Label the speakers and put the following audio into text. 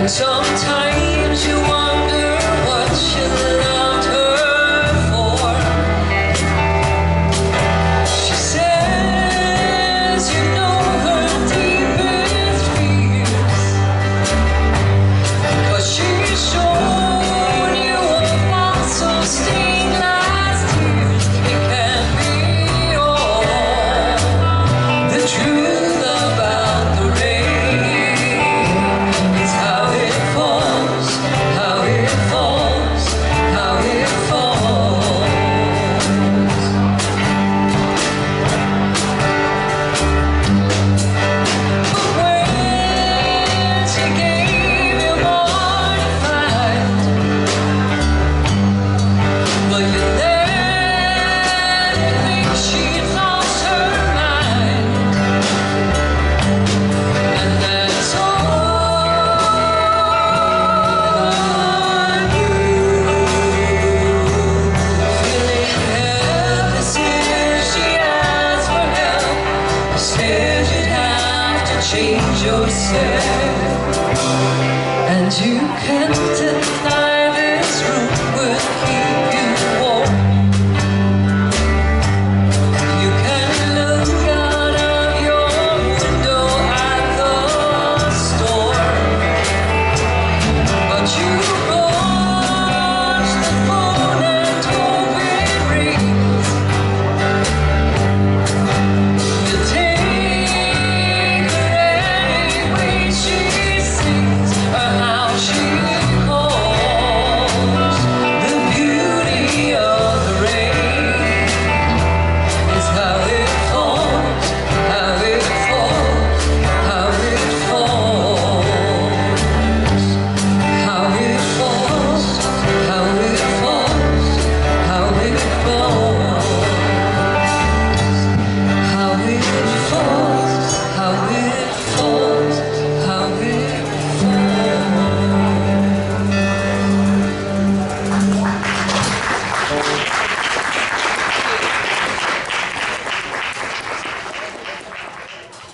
Speaker 1: And sometimes you wonder what you loved her for. She says you know her deepest fears, 'cause she's shown you a box of stained-glass tears. It can't be all the truth about the rain. It's how it falls, how it falls, how it falls. But when she gave you mortified, well, you let her think she'd lost her mind. And that's on you. Feeling helpless if she asks for help. Instead you'd have to change yourself. And you can't deny